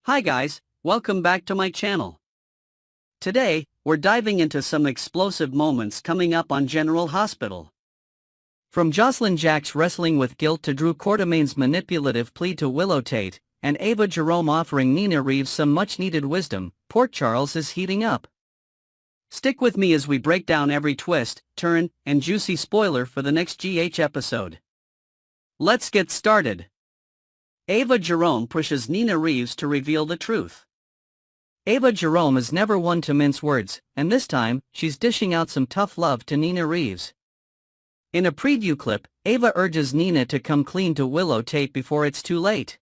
Hi guys, welcome back to my channel. Today, we're diving into some explosive moments coming up on General Hospital. From Jocelyn Jacks wrestling with guilt to Drew Quartermaine's manipulative plea to Willow Tate, and Ava Jerome offering Nina Reeves some much-needed wisdom, Port Charles is heating up. Stick with me as we break down every twist, turn, and juicy spoiler for the next GH episode. Let's get started. Ava Jerome pushes Nina Reeves to reveal the truth. Ava Jerome is never one to mince words, and this time, she's dishing out some tough love to Nina Reeves. In a preview clip, Ava urges Nina to come clean to Willow Tate before it's too late.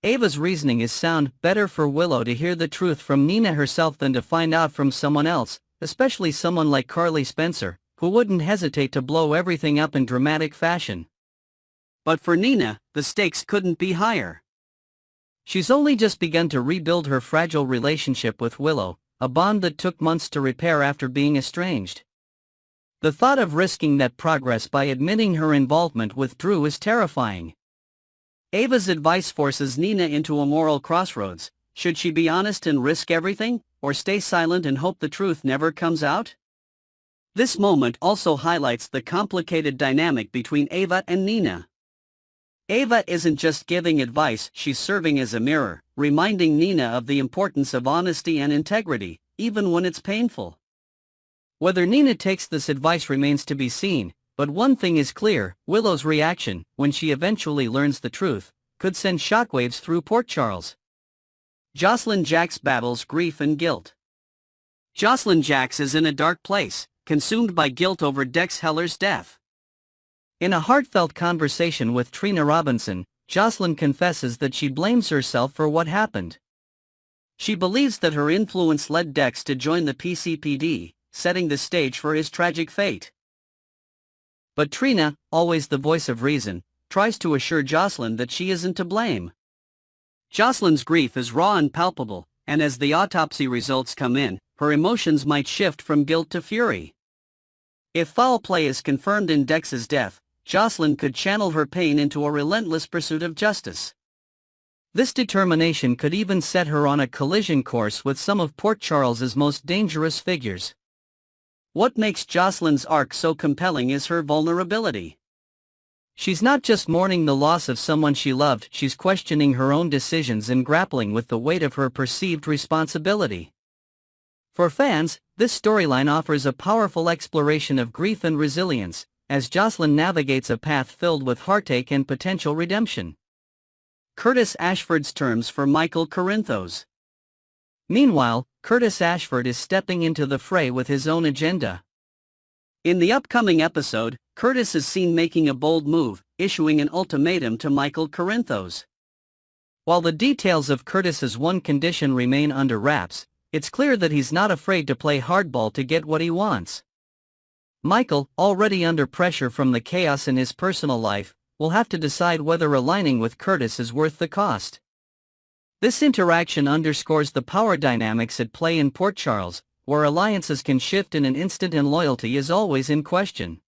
Ava's reasoning is sound: better for Willow to hear the truth from Nina herself than to find out from someone else, especially someone like Carly Spencer, who wouldn't hesitate to blow everything up in dramatic fashion. But for Nina, the stakes couldn't be higher. She's only just begun to rebuild her fragile relationship with Willow, a bond that took months to repair after being estranged. The thought of risking that progress by admitting her involvement with Drew is terrifying. Ava's advice forces Nina into a moral crossroads. Should she be honest and risk everything, or stay silent and hope the truth never comes out? This moment also highlights the complicated dynamic between Ava and Nina. Ava isn't just giving advice, she's serving as a mirror, reminding Nina of the importance of honesty and integrity, even when it's painful. Whether Nina takes this advice remains to be seen, but one thing is clear: Willow's reaction, when she eventually learns the truth, could send shockwaves through Port Charles. Jocelyn Jacks battles grief and guilt. Jocelyn Jacks is in a dark place, consumed by guilt over Dex Heller's death. In a heartfelt conversation with Trina Robinson, Jocelyn confesses that she blames herself for what happened. She believes that her influence led Dex to join the PCPD, setting the stage for his tragic fate. But Trina, always the voice of reason, tries to assure Jocelyn that she isn't to blame. Jocelyn's grief is raw and palpable, and as the autopsy results come in, her emotions might shift from guilt to fury. If foul play is confirmed in Dex's death, Jocelyn could channel her pain into a relentless pursuit of justice. This determination could even set her on a collision course with some of Port Charles's most dangerous figures. What makes Jocelyn's arc so compelling is her vulnerability. She's not just mourning the loss of someone she loved, she's questioning her own decisions and grappling with the weight of her perceived responsibility. For fans, this storyline offers a powerful exploration of grief and resilience, as Jocelyn navigates a path filled with heartache and potential redemption. Curtis Ashford's terms for Michael Corinthos. Meanwhile, Curtis Ashford is stepping into the fray with his own agenda. In the upcoming episode, Curtis is seen making a bold move, issuing an ultimatum to Michael Corinthos. While the details of Curtis's one condition remain under wraps, it's clear that he's not afraid to play hardball to get what he wants. Michael, already under pressure from the chaos in his personal life, will have to decide whether aligning with Curtis is worth the cost. This interaction underscores the power dynamics at play in Port Charles, where alliances can shift in an instant and loyalty is always in question.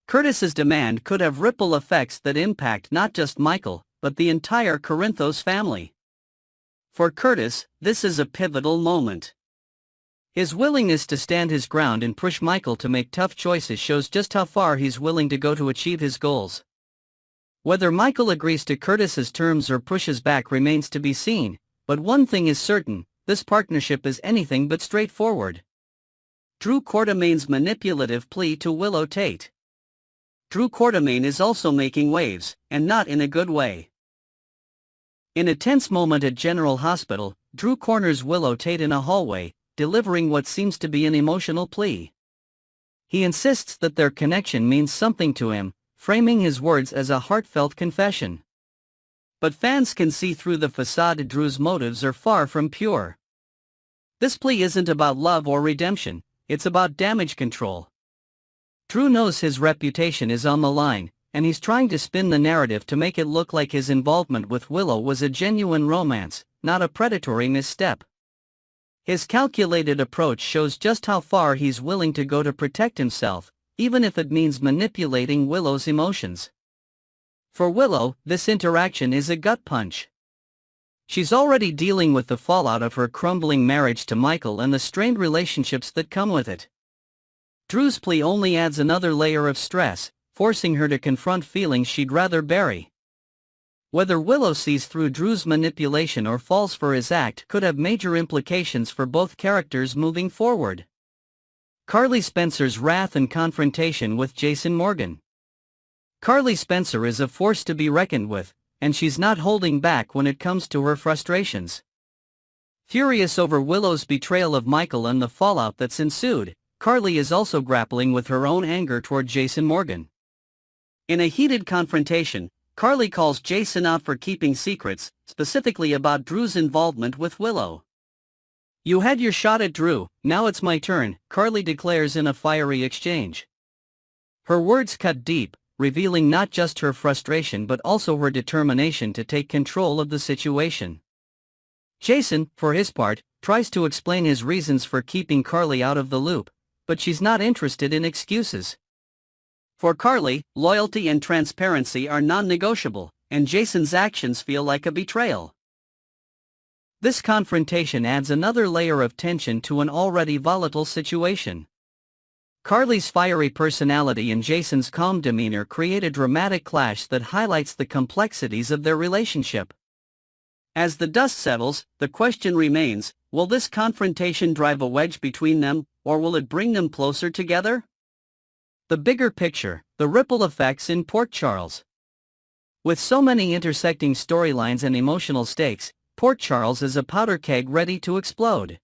Curtis's demand could have ripple effects that impact not just Michael, but the entire Corinthos family. For Curtis, this is a pivotal moment. His willingness to stand his ground and push Michael to make tough choices shows just how far he's willing to go to achieve his goals. Whether Michael agrees to Curtis's terms or pushes back remains to be seen, but one thing is certain: this partnership is anything but straightforward. Drew Quartermaine's manipulative plea to Willow Tate. Drew Quartermaine is also making waves, and not in a good way. In a tense moment at General Hospital, Drew corners Willow Tate in a hallway, delivering what seems to be an emotional plea. He insists that their connection means something to him, framing his words as a heartfelt confession. But fans can see through the facade. Drew's motives are far from pure. This plea isn't about love or redemption, it's about damage control. Drew knows his reputation is on the line, and he's trying to spin the narrative to make it look like his involvement with Willow was a genuine romance, not a predatory misstep. His calculated approach shows just how far he's willing to go to protect himself, even if it means manipulating Willow's emotions. For Willow, this interaction is a gut punch. She's already dealing with the fallout of her crumbling marriage to Michael and the strained relationships that come with it. Drew's plea only adds another layer of stress, forcing her to confront feelings she'd rather bury. Whether Willow sees through Drew's manipulation or falls for his act could have major implications for both characters moving forward. Carly Spencer's wrath and confrontation with Jason Morgan. Carly Spencer is a force to be reckoned with, and she's not holding back when it comes to her frustrations. Furious over Willow's betrayal of Michael and the fallout that's ensued, Carly is also grappling with her own anger toward Jason Morgan. In a heated confrontation, Carly calls Jason out for keeping secrets, specifically about Drew's involvement with Willow. "You had your shot at Drew, now it's my turn," Carly declares in a fiery exchange. Her words cut deep, revealing not just her frustration but also her determination to take control of the situation. Jason, for his part, tries to explain his reasons for keeping Carly out of the loop, but she's not interested in excuses. For Carly, loyalty and transparency are non-negotiable, and Jason's actions feel like a betrayal. This confrontation adds another layer of tension to an already volatile situation. Carly's fiery personality and Jason's calm demeanor create a dramatic clash that highlights the complexities of their relationship. As the dust settles, the question remains, will this confrontation drive a wedge between them, or will it bring them closer together? The bigger picture, the ripple effects in Port Charles. With so many intersecting storylines and emotional stakes, Port Charles is a powder keg ready to explode.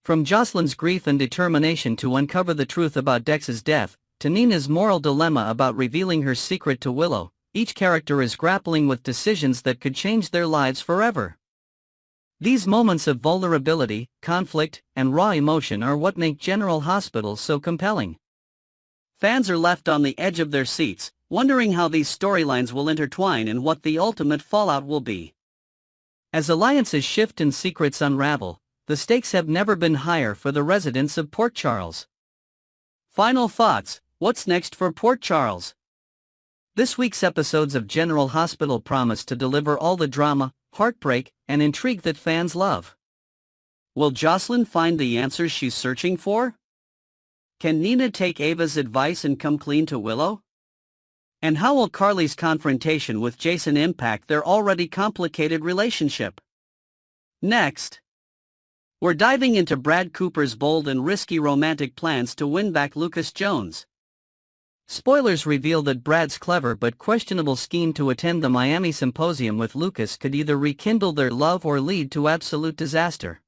From Jocelyn's grief and determination to uncover the truth about Dex's death, to Nina's moral dilemma about revealing her secret to Willow, each character is grappling with decisions that could change their lives forever. These moments of vulnerability, conflict, and raw emotion are what make General Hospital so compelling. Fans are left on the edge of their seats, wondering how these storylines will intertwine and what the ultimate fallout will be. As alliances shift and secrets unravel, the stakes have never been higher for the residents of Port Charles. Final thoughts: what's next for Port Charles? This week's episodes of General Hospital promise to deliver all the drama, heartbreak, and intrigue that fans love. Will Jocelyn find the answers she's searching for? Can Nina take Ava's advice and come clean to Willow? And how will Carly's confrontation with Jason impact their already complicated relationship? Next, we're diving into Brad Cooper's bold and risky romantic plans to win back Lucas Jones. Spoilers reveal that Brad's clever but questionable scheme to attend the Miami Symposium with Lucas could either rekindle their love or lead to absolute disaster.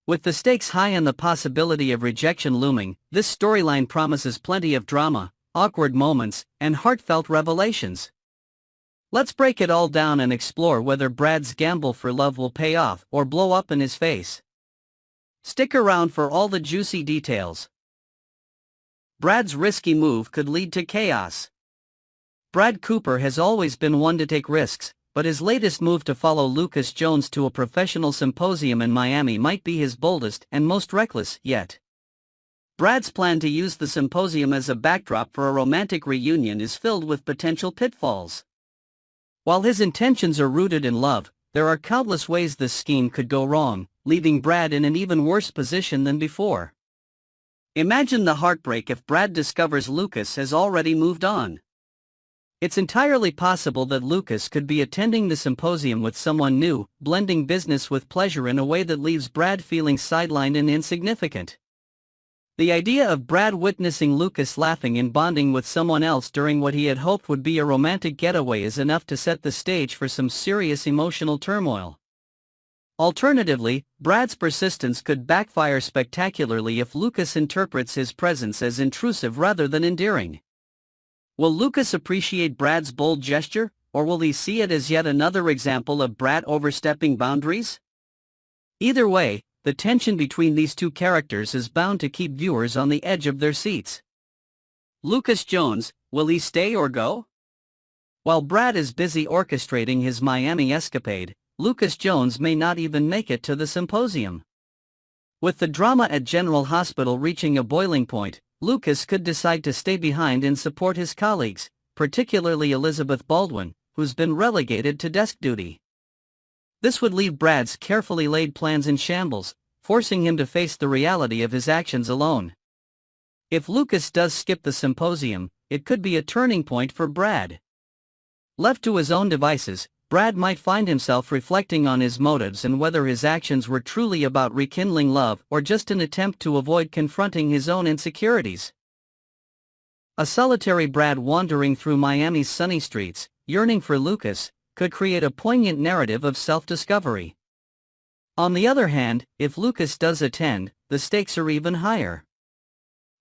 With the stakes high and the possibility of rejection looming, this storyline promises plenty of drama, awkward moments, and heartfelt revelations. Let's break it all down and explore whether Brad's gamble for love will pay off or blow up in his face. Stick around for all the juicy details. Brad's risky move could lead to chaos. Brad Cooper has always been one to take risks, but his latest move to follow Lucas Jones to a professional symposium in Miami might be his boldest and most reckless yet. Brad's plan to use the symposium as a backdrop for a romantic reunion is filled with potential pitfalls. While his intentions are rooted in love, there are countless ways this scheme could go wrong, leaving Brad in an even worse position than before. Imagine the heartbreak if Brad discovers Lucas has already moved on. It's entirely possible that Lucas could be attending the symposium with someone new, blending business with pleasure in a way that leaves Brad feeling sidelined and insignificant. The idea of Brad witnessing Lucas laughing and bonding with someone else during what he had hoped would be a romantic getaway is enough to set the stage for some serious emotional turmoil. Alternatively, Brad's persistence could backfire spectacularly if Lucas interprets his presence as intrusive rather than endearing. Will Lucas appreciate Brad's bold gesture, or will he see it as yet another example of Brad overstepping boundaries? Either way, the tension between these two characters is bound to keep viewers on the edge of their seats. Lucas Jones, will he stay or go? While Brad is busy orchestrating his Miami escapade, Lucas Jones may not even make it to the symposium. With the drama at General Hospital reaching a boiling point, Lucas could decide to stay behind and support his colleagues, particularly Elizabeth Baldwin, who's been relegated to desk duty. This would leave Brad's carefully laid plans in shambles, forcing him to face the reality of his actions alone. If Lucas does skip the symposium, it could be a turning point for Brad. Left to his own devices, Brad might find himself reflecting on his motives and whether his actions were truly about rekindling love or just an attempt to avoid confronting his own insecurities. A solitary Brad wandering through Miami's sunny streets, yearning for Lucas, could create a poignant narrative of self-discovery. On the other hand, if Lucas does attend, the stakes are even higher.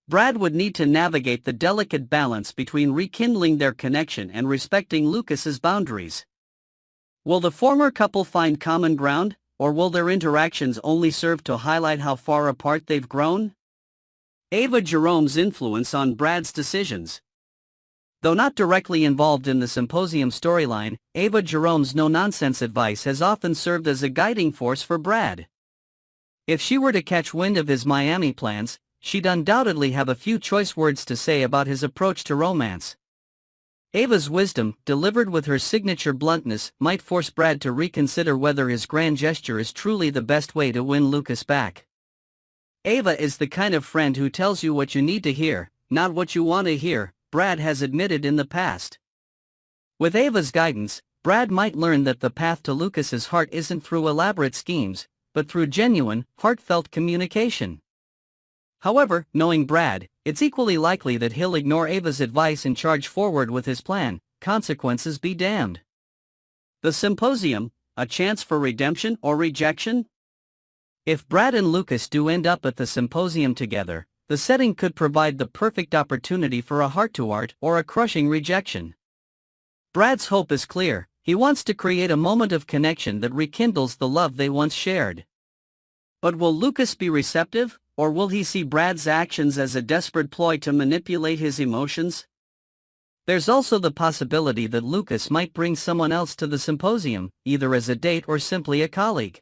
Brad would need to navigate the delicate balance between rekindling their connection and respecting Lucas's boundaries. Will the former couple find common ground, or will their interactions only serve to highlight how far apart they've grown? Ava Jerome's influence on Brad's decisions. Though not directly involved in the symposium storyline, Ava Jerome's no-nonsense advice has often served as a guiding force for Brad. If she were to catch wind of his Miami plans, she'd undoubtedly have a few choice words to say about his approach to romance. Ava's wisdom, delivered with her signature bluntness, might force Brad to reconsider whether his grand gesture is truly the best way to win Lucas back. Ava is the kind of friend who tells you what you need to hear, not what you want to hear, Brad has admitted in the past. With Ava's guidance, Brad might learn that the path to Lucas's heart isn't through elaborate schemes, but through genuine, heartfelt communication. However, knowing Brad, it's equally likely that he'll ignore Ava's advice and charge forward with his plan, consequences be damned. The symposium, a chance for redemption or rejection? If Brad and Lucas do end up at the symposium together, the setting could provide the perfect opportunity for a heart-to-heart or a crushing rejection. Brad's hope is clear: he wants to create a moment of connection that rekindles the love they once shared. But will Lucas be receptive, or will he see Brad's actions as a desperate ploy to manipulate his emotions? There's also the possibility that Lucas might bring someone else to the symposium, either as a date or simply a colleague.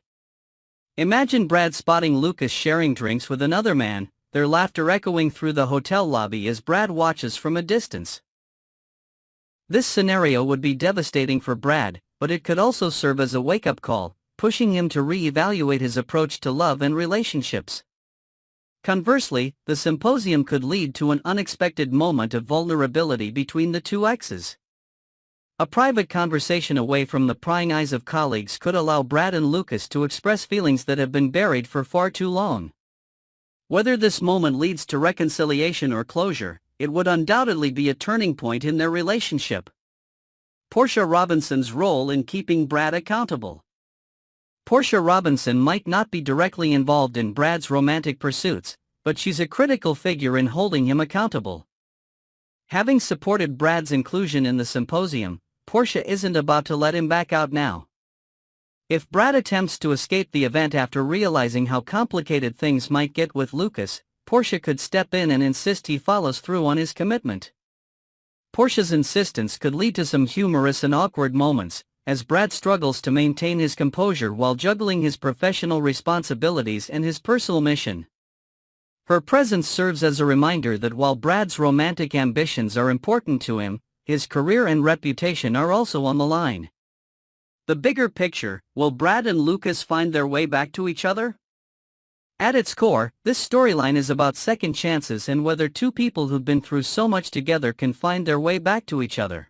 Imagine Brad spotting Lucas sharing drinks with another man, their laughter echoing through the hotel lobby as Brad watches from a distance. This scenario would be devastating for Brad, but it could also serve as a wake-up call, pushing him to re-evaluate his approach to love and relationships. Conversely, the symposium could lead to an unexpected moment of vulnerability between the two exes. A private conversation away from the prying eyes of colleagues could allow Brad and Lucas to express feelings that have been buried for far too long. Whether this moment leads to reconciliation or closure, it would undoubtedly be a turning point in their relationship. Portia Robinson's role in keeping Brad accountable. Portia Robinson might not be directly involved in Brad's romantic pursuits, but she's a critical figure in holding him accountable. Having supported Brad's inclusion in the symposium, Portia isn't about to let him back out now. If Brad attempts to escape the event after realizing how complicated things might get with Lucas, Portia could step in and insist he follows through on his commitment. Portia's insistence could lead to some humorous and awkward moments, as Brad struggles to maintain his composure while juggling his professional responsibilities and his personal mission. Her presence serves as a reminder that while Brad's romantic ambitions are important to him, his career and reputation are also on the line. The bigger picture: will Brad and Lucas find their way back to each other? At its core, this storyline is about second chances and whether two people who've been through so much together can find their way back to each other.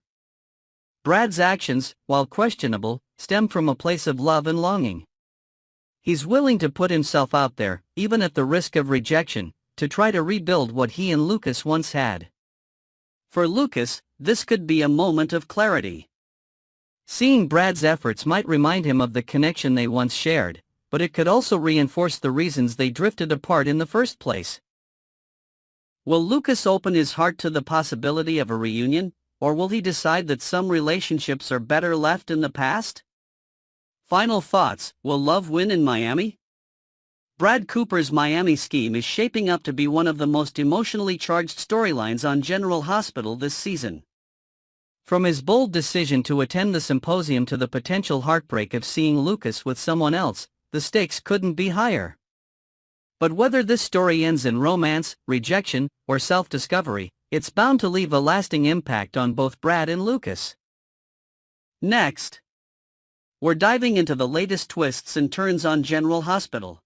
Brad's actions, while questionable, stem from a place of love and longing. He's willing to put himself out there, even at the risk of rejection, to try to rebuild what he and Lucas once had. For Lucas, this could be a moment of clarity. Seeing Brad's efforts might remind him of the connection they once shared, but it could also reinforce the reasons they drifted apart in the first place. Will Lucas open his heart to the possibility of a reunion, or will he decide that some relationships are better left in the past? Final thoughts: will love win in Miami? Brad Cooper's Miami scheme is shaping up to be one of the most emotionally charged storylines on General Hospital this season. From his bold decision to attend the symposium to the potential heartbreak of seeing Lucas with someone else, the stakes couldn't be higher. But whether this story ends in romance, rejection, or self-discovery, it's bound to leave a lasting impact on both Brad and Lucas. Next. we're diving into the latest twists and turns on General Hospital.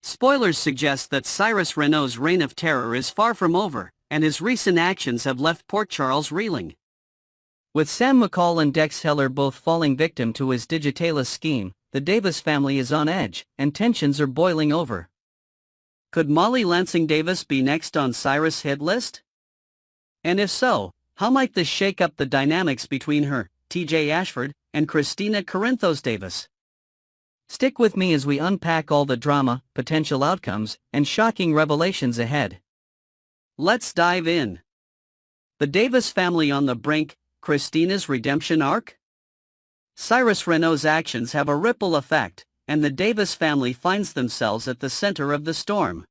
Spoilers suggest that Cyrus Renault's reign of terror is far from over, and his recent actions have left Port Charles reeling. With Sam McCall and Dex Heller both falling victim to his Digitalis scheme, the Davis family is on edge, and tensions are boiling over. Could Molly Lansing Davis be next on Cyrus' hit list? And if so, how might this shake up the dynamics between her, TJ Ashford, and Christina Corinthos Davis? Stick with me as we unpack all the drama, potential outcomes, and shocking revelations ahead. Let's dive in. The Davis family on the brink, Christina's redemption arc? Cyrus Renault's actions have a ripple effect, and the Davis family finds themselves at the center of the storm.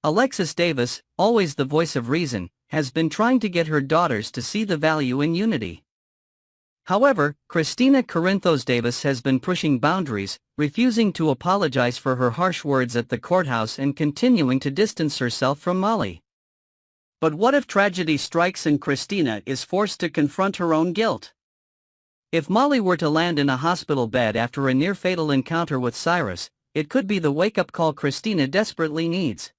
Alexis Davis, always the voice of reason, has been trying to get her daughters to see the value in unity. However, Christina Corinthos Davis has been pushing boundaries, refusing to apologize for her harsh words at the courthouse and continuing to distance herself from Molly. But what if tragedy strikes and Christina is forced to confront her own guilt? If Molly were to land in a hospital bed after a near-fatal encounter with Cyrus, it could be the wake-up call Christina desperately needs.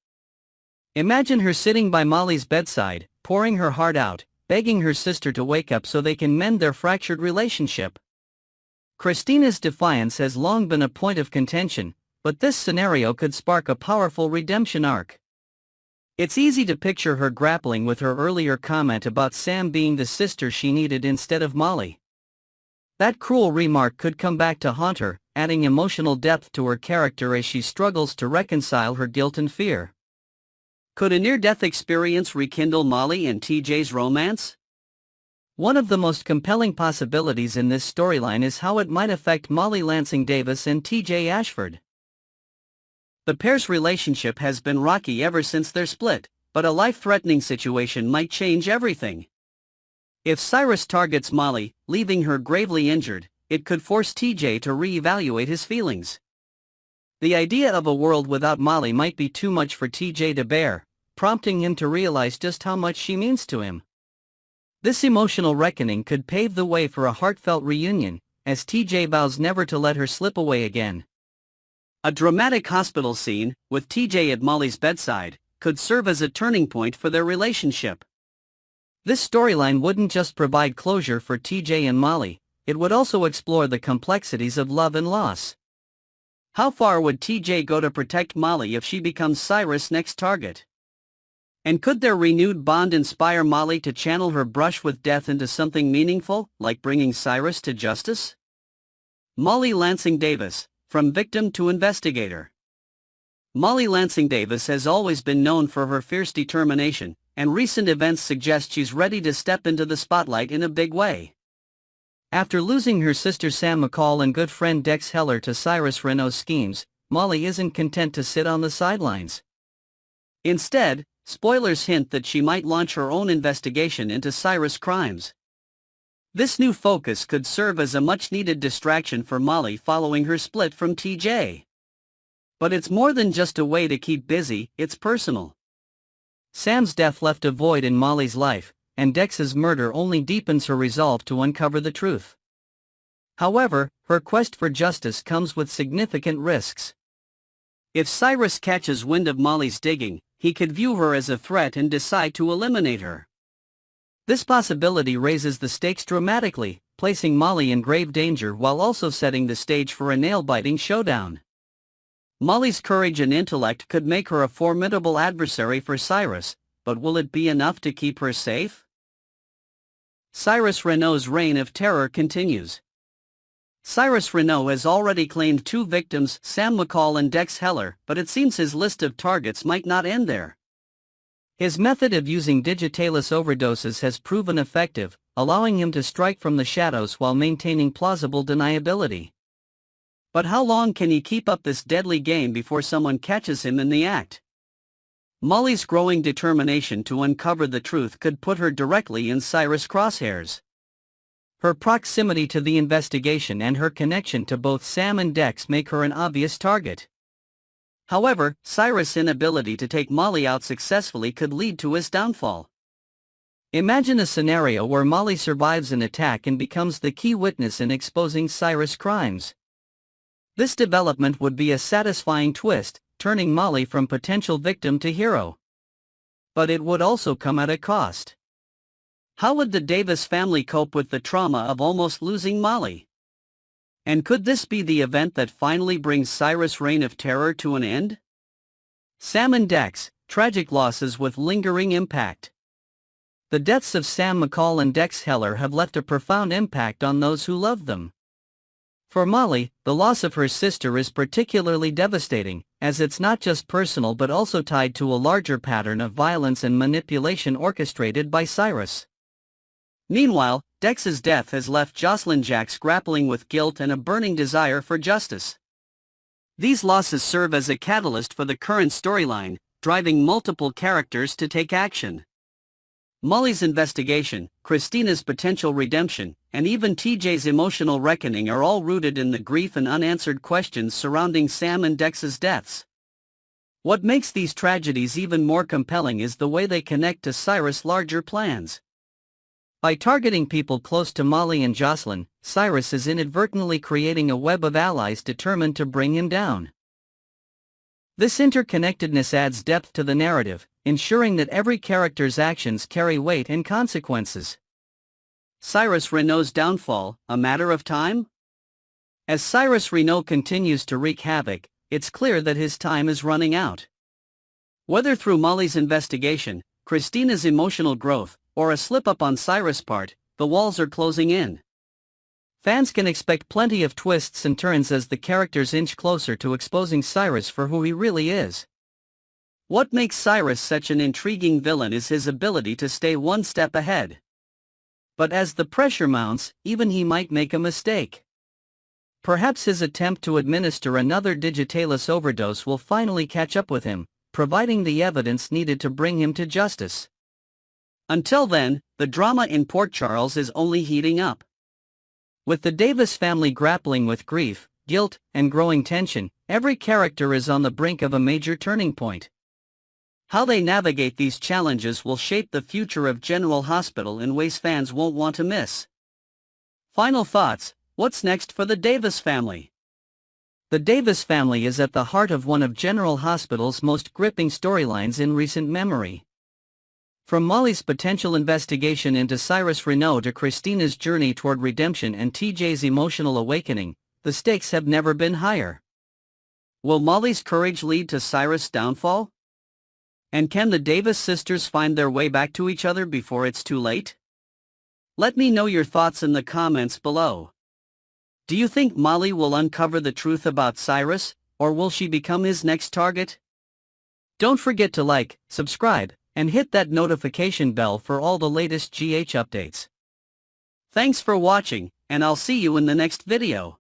Imagine her sitting by Molly's bedside, pouring her heart out, begging her sister to wake up so they can mend their fractured relationship. Christina's defiance has long been a point of contention, but this scenario could spark a powerful redemption arc. It's easy to picture her grappling with her earlier comment about Sam being the sister she needed instead of Molly. That cruel remark could come back to haunt her, adding emotional depth to her character as she struggles to reconcile her guilt and fear. Could a near-death experience rekindle Molly and TJ's romance? One of the most compelling possibilities in this storyline is how it might affect Molly Lansing Davis and TJ Ashford. The pair's relationship has been rocky ever since their split, but a life-threatening situation might change everything. If Cyrus targets Molly, leaving her gravely injured, it could force TJ to re-evaluate his feelings. The idea of a world without Molly might be too much for TJ to bear, prompting him to realize just how much she means to him. This emotional reckoning could pave the way for a heartfelt reunion, as TJ vows never to let her slip away again. A dramatic hospital scene, with TJ at Molly's bedside, could serve as a turning point for their relationship. This storyline wouldn't just provide closure for TJ and Molly, it would also explore the complexities of love and loss. How far would TJ go to protect Molly if she becomes Cyrus' next target? And could their renewed bond inspire Molly to channel her brush with death into something meaningful, like bringing Cyrus to justice? Molly Lansing Davis, from victim to investigator. Molly Lansing Davis has always been known for her fierce determination, and recent events suggest she's ready to step into the spotlight in a big way. After losing her sister Sam McCall and good friend Dex Heller to Cyrus Renault's schemes, Molly isn't content to sit on the sidelines. Instead, spoilers hint that she might launch her own investigation into Cyrus' crimes. This new focus could serve as a much-needed distraction for Molly following her split from TJ. But it's more than just a way to keep busy, it's personal. Sam's death left a void in Molly's life, and Dex's murder only deepens her resolve to uncover the truth. However, her quest for justice comes with significant risks. If Cyrus catches wind of Molly's digging, he could view her as a threat and decide to eliminate her. This possibility raises the stakes dramatically, placing Molly in grave danger while also setting the stage for a nail-biting showdown. Molly's courage and intellect could make her a formidable adversary for Cyrus, but will it be enough to keep her safe? Cyrus Renault's reign of terror continues. Cyrus Renault has already claimed 2 victims, Sam McCall and Dex Heller, but it seems his list of targets might not end there. His method of using Digitalis overdoses has proven effective, allowing him to strike from the shadows while maintaining plausible deniability. But how long can he keep up this deadly game before someone catches him in the act? Molly's growing determination to uncover the truth could put her directly in Cyrus' crosshairs. Her proximity to the investigation and her connection to both Sam and Dex make her an obvious target. However, Cyrus' inability to take Molly out successfully could lead to his downfall. Imagine a scenario where Molly survives an attack and becomes the key witness in exposing Cyrus' crimes. This development would be a satisfying twist, turning Molly from potential victim to hero. But it would also come at a cost. How would the Davis family cope with the trauma of almost losing Molly? And could this be the event that finally brings Cyrus' reign of terror to an end? Sam and Dex, tragic losses with lingering impact. The deaths of Sam McCall and Dex Heller have left a profound impact on those who loved them. For Molly, the loss of her sister is particularly devastating, as it's not just personal but also tied to a larger pattern of violence and manipulation orchestrated by Cyrus. Meanwhile, Dex's death has left Jocelyn Jacks grappling with guilt and a burning desire for justice. These losses serve as a catalyst for the current storyline, driving multiple characters to take action. Molly's investigation, Christina's potential redemption, and even TJ's emotional reckoning are all rooted in the grief and unanswered questions surrounding Sam and Dex's deaths. What makes these tragedies even more compelling is the way they connect to Cyrus' larger plans. By targeting people close to Molly and Jocelyn, Cyrus is inadvertently creating a web of allies determined to bring him down. This interconnectedness adds depth to the narrative, ensuring that every character's actions carry weight and consequences. Cyrus Renault's downfall, a matter of time? As Cyrus Renault continues to wreak havoc, it's clear that his time is running out. Whether through Molly's investigation, Christina's emotional growth, or a slip-up on Cyrus' part, the walls are closing in. Fans can expect plenty of twists and turns as the characters inch closer to exposing Cyrus for who he really is. What makes Cyrus such an intriguing villain is his ability to stay one step ahead. But as the pressure mounts, even he might make a mistake. Perhaps his attempt to administer another Digitalis overdose will finally catch up with him, providing the evidence needed to bring him to justice. Until then, the drama in Port Charles is only heating up. With the Davis family grappling with grief, guilt, and growing tension, every character is on the brink of a major turning point. How they navigate these challenges will shape the future of General Hospital in ways fans won't want to miss. Final thoughts: what's next for the Davis family? The Davis family is at the heart of one of General Hospital's most gripping storylines in recent memory. From Molly's potential investigation into Cyrus Renault to Christina's journey toward redemption and TJ's emotional awakening, the stakes have never been higher. Will Molly's courage lead to Cyrus' downfall? And can the Davis sisters find their way back to each other before it's too late? Let me know your thoughts in the comments below. Do you think Molly will uncover the truth about Cyrus, or will she become his next target? Don't forget to like, subscribe, and hit that notification bell for all the latest GH updates. Thanks for watching, and I'll see you in the next video.